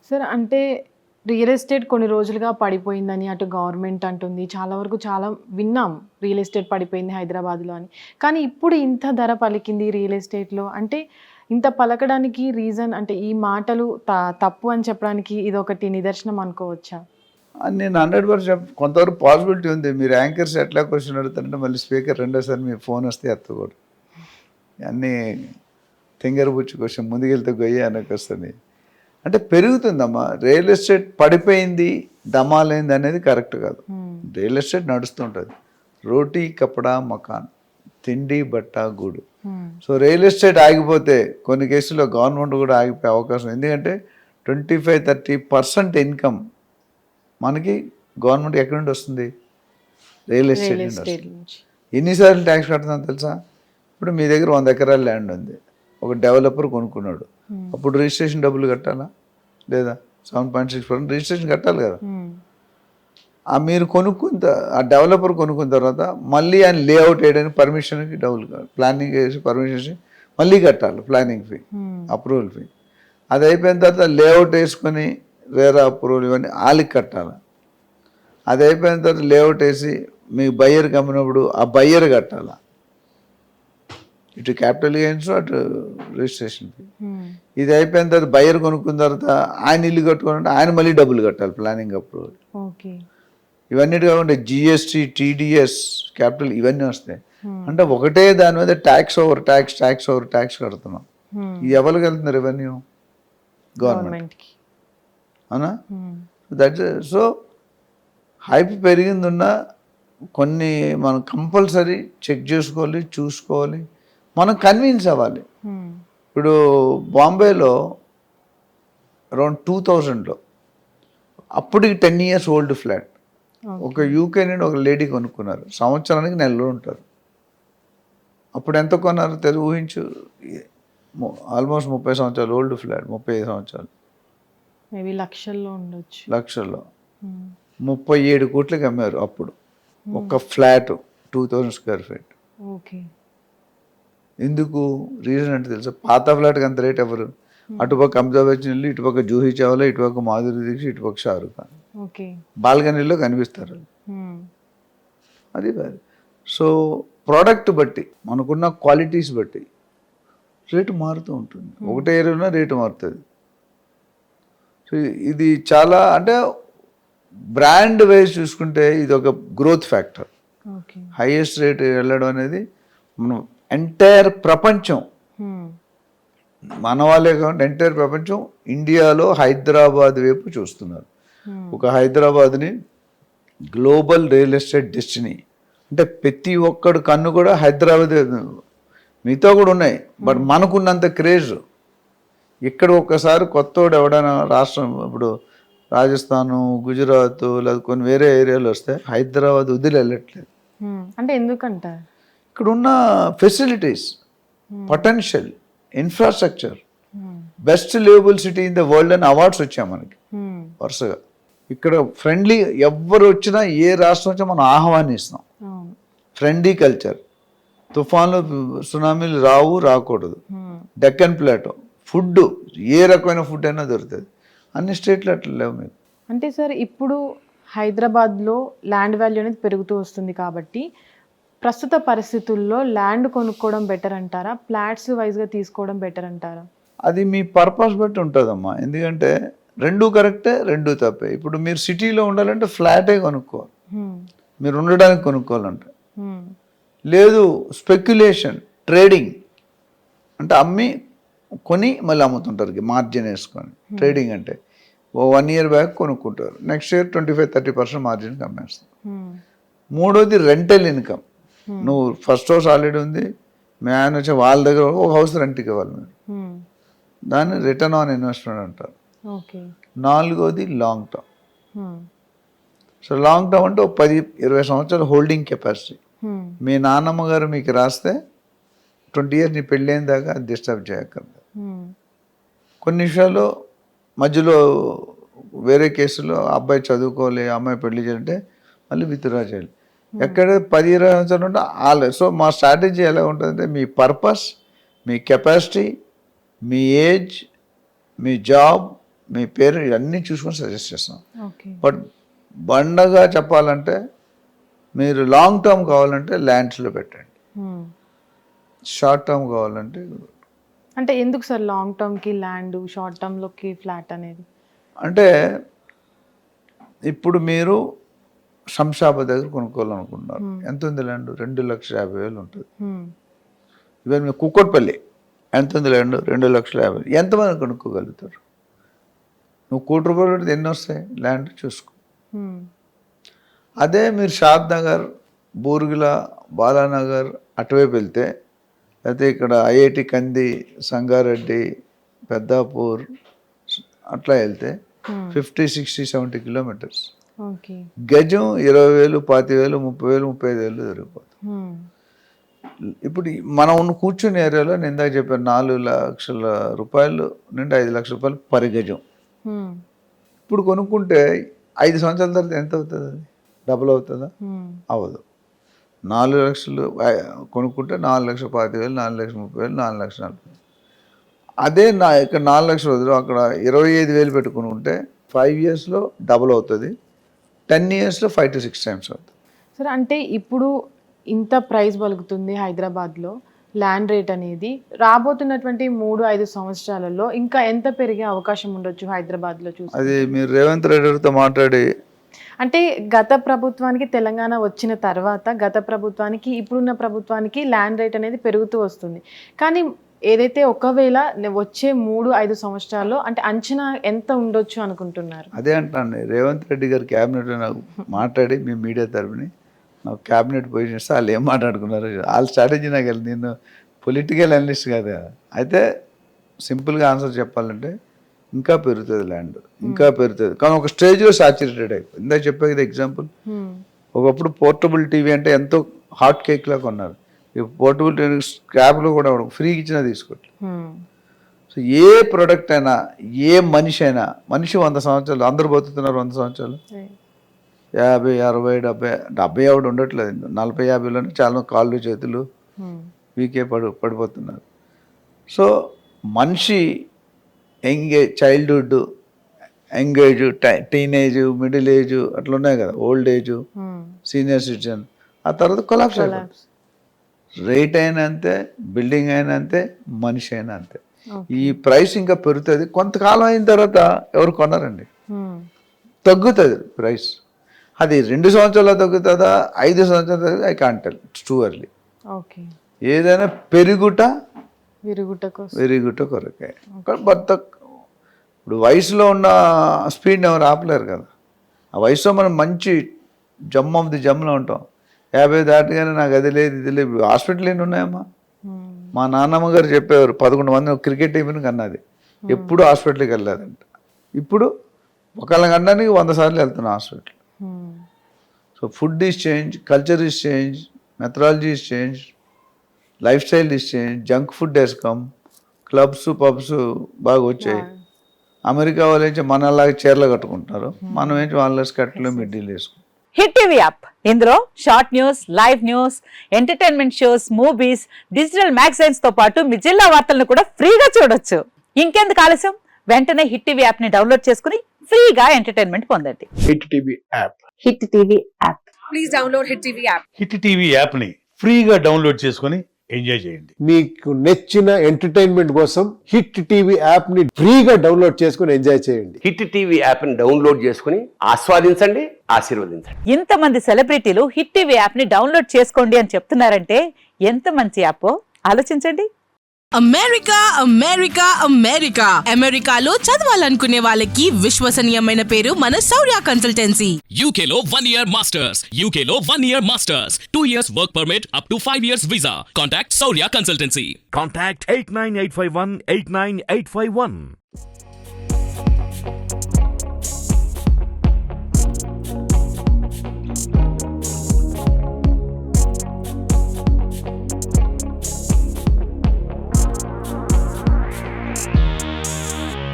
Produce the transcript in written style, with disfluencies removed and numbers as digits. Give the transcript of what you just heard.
Sir అంటే real estate కొన్ని రోజులుగా పడిపోయిందని అటు గవర్నమెంట్ అంటుంది. చాలా వరకు చాలా విన్నాం. రియల్ ఎస్టేట్ పడిపోయింది హైదరాబాద్‌లో అని. కానీ ఇప్పుడు ఇంత ధర పలికింది రియల్ ఎస్టేట్‌లో. అంటే ఇంత పలకడానికి రీజన్ అంటే ఈ మాటలు తప్పు అని చెప్పడానికి ఇదొకటి నిదర్శనం అనుకోవచ్చా? నేను 100% కొంతవరకు పాసిబిలిటీ ఉంది. మీరు యాంకర్స్ ఎట్లా క్వశ్చన్ అడుగుతారంటే మళ్ళీ స్పీకర్ రెండోసారి మీ ఫోన్ వస్తే ఎత్తకూడదు. అన్నీ తింగరబుచ్చి క్వశ్చన్ ముందుకెళ్తే గొయ్యి వస్తుంది. అంటే పెరుగుతుందమ్మా. రియల్ ఎస్టేట్ పడిపోయింది, దమాలైంది అనేది కరెక్ట్ కాదు. Real estate నడుస్తుంటుంది. రోటీ కపడా మకాన్, తిండి బట్ట గూడు. సో రియల్ ఎస్టేట్ ఆగిపోతే కొన్ని కేసుల్లో గవర్నమెంట్ కూడా ఆగిపోయే అవకాశం. ఎందుకంటే 25-30% ఇన్కమ్ మనకి గవర్నమెంట్ ఎక్కడి నుండి వస్తుంది? రియల్ ఎస్టేట్ నుండి వస్తుంది. ఎన్నిసార్లు ట్యాక్స్ కడుతుందో తెలుసా? ఇప్పుడు మీ దగ్గర 100 ఎకరాల ల్యాండ్ ఉంది, ఒక డెవలపర్ కొనుక్కున్నాడు, అప్పుడు రిజిస్ట్రేషన్ డబ్బులు కట్టాలా లేదా? 7.6% రిజిస్ట్రేషన్ కట్టాలి కదా. మీరు ఆ డెవలపర్ కొనుక్కున్న తర్వాత మళ్ళీ ఆయన లేఅవుట్ వేయడానికి పర్మిషన్కి డబ్బులు కావాలి, ప్లానింగ్ వేసి పర్మిషన్ మళ్ళీ కట్టాలి, ప్లానింగ్ ఫీ, అప్రూవల్ ఫీ. అది అయిపోయిన తర్వాత లేఅవుట్ వేసుకొని రేరా అప్రూవల్ ఇవన్నీ వాళ్ళకి కట్టాలి. అది అయిపోయిన తర్వాత లేఅవుట్ వేసి మీ బయ్యర్కి అమ్మినప్పుడు ఆ బయ్యర్ కట్టాలి. ఇటు క్యాపిటల్ గెయిన్స్, అటు రిజిస్ట్రేషన్ ఫీ. ఇది అయిపోయిన తర్వాత బయ్యర్ కొనుక్కున్న తర్వాత ఆయన ఇల్లు కట్టుకుంటే ఆయన మళ్ళీ డబ్బులు కట్టాలి, ప్లానింగ్ అప్రూవల్. ఇవన్నీ కాకుండా జిఎస్టీ, టీడీఎస్, క్యాపిటల్ ఇవన్నీ వస్తాయి. అంటే ఒకటే దాని మీద ట్యాక్స్ ఓవర్ ట్యాక్స్ కడుతున్నాం. ఇది ఎవరికి వెళ్తుంది? రెవెన్యూ, గవర్నమెంట్కి. అవునా? సో హైప్ పెరిగిందున్న కొన్ని మనం కంపల్సరీ చెక్ చేసుకోవాలి, చూసుకోవాలి, మనం కన్విన్స్ అవ్వాలి. ఇప్పుడు బాంబేలో అరౌండ్ 2000లో అప్పటికి 10 years ఓల్డ్ ఫ్లాట్ ఒక యూకే నుండి ఒక లేడీ కొనుక్కున్నారు. సంవత్సరానికి నెలలో ఉంటారు. అప్పుడు ఎంత కొన్నారు తెలుగు ఊహించు. ఆల్మోస్ట్ 30 సంవత్సరాలు ఓల్డ్ ఫ్లాట్, 35 సంవత్సరాలు, మేబీ లక్షల్లో ఉండొచ్చు. లక్షల్లో 37 కోట్లకి అమ్మారు అప్పుడు ఒక ఫ్లాట్ 2000 square feet. ఓకే. ఎందుకు రీజన్ అంటే తెలుసా? పాత ఫ్లాట్కి అంత రేట్ ఎవరు? అటుపక్క అమితాబ్ బచ్చన్, ఇటుపక్క జూహీ చావ్లా, ఇటుపక్క మాధురి దీక్షిత్, ఇటుపక్క షారూఖ్ ఖాన్ బాల్కనీలో కనిపిస్తారు. అది కాదు. సో ప్రోడక్ట్ బట్టి, మనకున్న క్వాలిటీస్ బట్టి రేటు మారుతూ ఉంటుంది. ఒకటే ఏరియాలో రేటు మారుతుంది. సో ఇది చాలా అంటే బ్రాండ్ వైజ్ చూసుకుంటే ఇది ఒక గ్రోత్ ఫ్యాక్టర్. హైయెస్ట్ రేట్ వెళ్ళడం అనేది మనం ఎంటైర్ ప్రపంచం, మన వాళ్ళే కాకుండా ఎంటైర్ ప్రపంచం ఇండియాలో హైదరాబాద్ వైపు చూస్తున్నారు. ఒక హైదరాబాద్ని గ్లోబల్ రియల్ ఎస్టేట్ డెస్టినీ అంటే ప్రతి ఒక్కడు కన్ను కూడా హైదరాబాద్. మిగతా కూడా ఉన్నాయి, బట్ మనకున్నంత క్రేజ్ ఇక్కడ ఒక్కసారి కొత్తోడు ఎవడైనా రాష్ట్రం, ఇప్పుడు రాజస్థాను, గుజరాత్ లేదా కొన్ని వేరే ఏరియాలు వస్తే హైదరాబాద్ వదిలి వెళ్ళట్లేదు. అంటే ఎందుకంటారు? ఇక్కడ ఉన్న facilities, potential, infrastructure, best liveable city in the world అని అవార్డ్స్ వచ్చాయి మనకి వరుసగా. ఇక్కడ ఫ్రెండ్లీ, ఎవరు వచ్చినా ఏ రాష్ట్రం వచ్చినా మనం ఆహ్వానిస్తాం. ఫ్రెండ్లీ కల్చర్, తుఫాన్లు, సునామీలు రాకూడదు. డెక్కన్ ప్లాటో, ఫుడ్ ఏ రకమైన ఫుడ్ అయినా దొరుకుతుంది. అన్ని స్టేట్లు అట్లా లేవు మీకు. అంటే సార్ ఇప్పుడు హైదరాబాద్లో ల్యాండ్ వాల్యూ అనేది పెరుగుతూ వస్తుంది కాబట్టి ప్రస్తుత పరిస్థితుల్లో ల్యాండ్ కొనుక్కోవడం బెటర్ అంటారా, ఫ్లాట్స్ వైజ్గా తీసుకోవడం బెటర్ అంటారా? అది మీ పర్పస్ బట్టి ఉంటుందమ్మా. ఎందుకంటే రెండూ కరెక్టే, రెండూ తప్పే. ఇప్పుడు మీరు సిటీలో ఉండాలంటే ఫ్లాటే కొనుక్కోవాలి, మీరు ఉండడానికి కొనుక్కోవాలంటే. లేదు స్పెక్యులేషన్, ట్రేడింగ్ అంటే అమ్మి కొని మళ్ళీ అమ్ముతుంటారు మార్జిన్ వేసుకొని. ట్రేడింగ్ అంటే 1 year బ్యాక్ కొనుక్కుంటారు, నెక్స్ట్ ఇయర్ 25-30% మార్జిన్కి అమ్మేస్తారు. మూడోది రెంటల్ ఇన్కమ్. నువ్వు ఫస్ట్ హౌస్ ఆల్రెడీ ఉంది, మీ ఆయన వచ్చి వాళ్ళ దగ్గర ఒక హౌస్ రెంట్కి ఇవ్వాలి మీరు, దాన్ని రిటర్న్ ఆన్ ఇన్వెస్ట్మెంట్ అంటారు. నాలుగోది long term. So long term అంటే 10-20 సంవత్సరాలు హోల్డింగ్ కెపాసిటీ. మీ నాన్నమ్మ గారు మీకు రాస్తే 20 years నీ పెళ్ళైన దాకా డిస్టర్బ్ చేయక్కర్లేదు. కొన్ని విషయాల్లో మధ్యలో వేరే కేసులో అబ్బాయి చదువుకోవాలి, అమ్మాయి పెళ్లి చేయాలంటే మళ్ళీ విత్డ్రా చేయాలి. ఎక్కడ 10-20 సంవత్సరాలు ఉంటే సో మా స్ట్రాటజీ ఎలా ఉంటుందంటే మీ పర్పస్, మీ కెపాసిటీ, మీ ఏజ్, మీ జాబ్, మీ పేరు ఇవన్నీ చూసుకొని సజెస్ట్ చేస్తాం. ఓకే. బట్ బండగా చెప్పాలంటే మీరు లాంగ్ టర్మ్ కావాలంటే ల్యాండ్స్లో పెట్టండి, షార్ట్ టర్మ్ కావాలంటే. అంటే ఎందుకు సార్ లాంగ్ టర్మ్కి ల్యాండ్, షార్ట్ టర్మ్లోకి ఫ్లాట్ అనేది? అంటే ఇప్పుడు మీరు శంషాబాద్ దగ్గర కొనుక్కోవాలనుకుంటున్నారు, ఎంత ఉంది ల్యాండ్? 2,50,000 ఉంటుంది. ఇవన్నీ మీరు కుక్కట్పల్లి ఎంత ఉంది ల్యాండ్? 2,50,000. ఎంతమంది కొనుక్కోగలుగుతారు? నువ్వు ₹1,00,00,000 పెడితే ఎన్ని వస్తాయి ల్యాండ్ చూసుకో. అదే మీరు షాద్ నగర్, బూర్గుల, బాలానగర్ అటువైపు వెళ్తే, లేకపోతే ఇక్కడ ఐఐటి కంది, సంగారెడ్డి, పెద్దాపూర్ అట్లా వెళ్తే 50, 60, 70 కిలోమీటర్స్. గజం 20,000, 25,000, 30,000, 35,000 దొరికిపోతుంది. ఇప్పుడు మనం ఉన్న కూర్చుని ఏరియాలో నేను ఇందాక చెప్పాను ₹4,00,000 నుండి ₹5,00,000 పర్ గజం. ఇప్పుడు కొనుక్కుంటే 5 సంవత్సరాల తర్వాత ఎంత అవుతుంది? అది డబుల్ అవుతుందా? అవ్వదు. 4,00,000 కొనుక్కుంటే 4,25,000, 4,30,000, 4,40,000. అదే ఇక్కడ 4,00,000 వదిలి అక్కడ 25,000 పెట్టుకుని 5 yearsలో డబుల్ అవుతుంది, 10 yearsలో 5 to 6 times అవుతుంది. సరే, అంటే ఇప్పుడు ఇంత ప్రైస్ పలుకుతుంది హైదరాబాద్లో ల్యాండ్ రేట్ అనేది, రాబోతున్నటువంటి 3-5 సంవత్సరాలలో ఇంకా ఎంత పెరిగే అవకాశం ఉండొచ్చు హైదరాబాద్లో? చూసి అది మీరు రేవంత్ రెడ్డితో మాట్లాడి, అంటే గత ప్రభుత్వానికి తెలంగాణ వచ్చిన తర్వాత గత ప్రభుత్వానికి ఇప్పుడున్న ప్రభుత్వానికి ల్యాండ్ రేట్ అనేది పెరుగుతూ వస్తుంది. కానీ ఏదైతే ఒకవేళ వచ్చే 3-5 సంవత్సరాల్లో అంటే అంచనా ఎంత ఉండొచ్చు అనుకుంటున్నారు? అదే అంటాను, రేవంత్ రెడ్డి గారు క్యాబినెట్ నాకు మాట్లాడి మీ మీడియా తరపుని నాకు క్యాబినెట్ పొజిషన్ ఇస్తే వాళ్ళు ఏం మాట్లాడుకున్నారు, వాళ్ళ స్ట్రాటజీ నాకు వెళ్ళి, నేను పొలిటికల్ అనలిస్ట్ కాదు కదా. అయితే సింపుల్గా ఆన్సర్ చెప్పాలంటే ఇంకా పెరుగుతుంది ల్యాండ్, ఇంకా పెరుగుతుంది. కానీ ఒక స్టేజ్లో సాచురేటెడ్ అయిపోయింది. ఇందాక చెప్పే కదా ఎగ్జాంపుల్, ఒకప్పుడు పోర్టబుల్ టీవీ అంటే ఎంతో హాట్ కేక్ లా కొన్నారు. పోర్టబుల్ టీవీ స్క్రాప్లో కూడా ఫ్రీకి ఇచ్చినా తీసుకోవట్లేదు. సో ఏ ప్రోడక్ట్ అయినా, ఏ మనిషి అయినా, మనిషి 100 సంవత్సరాలు, అందరూ బతుకుతున్నారు 100 సంవత్సరాలు, 50, 60, 70 ఆవిడ ఉండట్లేదు. 40-50లోనే చాలా కాళ్ళు చేతులు వీకే పడిపోతున్నారు. సో మనిషి childhood, young age, teenage, middle age అట్లా ఉన్నాయి కదా, ఓల్డ్ ఏజ్, సీనియర్ సిటిజన్, ఆ తర్వాత కొలాప్స్ అయిపోతుంది. రేట్ అయినా అంతే, బిల్డింగ్ అయినా అంతే, మనిషి అయినా అంతే. ఈ ప్రైస్ ఇంకా పెరుగుతుంది. కొంతకాలం అయిన తర్వాత ఎవరు కొనరండి, తగ్గుతుంది ప్రైస్. అది 2 సంవత్సరాల్లో తగ్గుతుందా, 5 సంవత్సరాలు, I can't tell, it's too early. ఏదైనా విరుగుట కొరకే. బట్ ఇప్పుడు వయసులో ఉన్న స్పీడ్ని ఎవరు ఆపలేరు కదా. ఆ వయసులో మనం మంచి జమ్ ఆఫ్ ది జమ్లో ఉంటాం. 50 దాటగానే నాకు అది లేదు ఇది లేదు. హాస్పిటల్ ఎన్ని ఉన్నాయమ్మా? మా నాన్నమ్మ గారు చెప్పేవారు, 11 మంది క్రికెట్ టీంని కన్నది, ఎప్పుడు హాస్పిటల్కి వెళ్ళలేదంట. ఇప్పుడు ఒకళ్ళని కన్నానికి 100 సార్లు వెళ్తున్నా hospital. So food is change, culture is change, methodology is change, lifestyle is change, junk food has come, clubs pubs బాగా వచ్చాయి. అమెరికా వాళ్ళు ఏంచి మనలాగా చీరలు కట్టుకుంటారు, మనం ఏంచి వాళ్ళ స్కర్ట్లు మిడ్డీలు వేసుకుంటాం. హిట్ టీవీ యాప్, ఇందులో short news, live news, entertainment shows, movies, digital magazines తో పాటు మీ జిల్లా వార్తలను కూడా ఫ్రీగా చూడొచ్చు. ఇంకెందుకు ఆలస్యం, వెంటనే హిట్ టీవీ యాప్ ని డౌన్లోడ్ చేసుకుని ఫ్రీగా ఎంటర్టైన్మెంట్ పొందండి. Hit TV app, hit TV app, please download hit TV app. Hit TV app ని ఫ్రీగా డౌన్లోడ్ చేసుకుని ఎంజాయ్ చేయండి. మీకు నచ్చిన ఎంటర్టైన్మెంట్ కోసం హిట్ టీవీ యాప్ ని ఫ్రీగా డౌన్లోడ్ చేసుకుని ఎంజాయ్ చేయండి. హిట్ టీవీ యాప్ ని డౌన్లోడ్ చేసుకుని ఆస్వాదించండి, ఆశీర్వదించండి. ఇంతమంది సెలబ్రిటీలు హిట్ టీవీ యాప్ ని డౌన్లోడ్ చేసుకోండి అని చెప్తున్నారంటే ఎంత మంచి యాప్ ఆలోచించండి. అమెరికా అమెరికా అమెరికా అమెరికాలో చదవాలనుకునే వాళ్ళకి విశ్వసనీయమైన పేరు మన శౌర్య కన్సల్టెన్సీ. UK లో 1 year masters, UK లో 1 year masters, 2 years work permit up to 5 years visa. Contact Saurya Consultancy. Contact 89851 89851.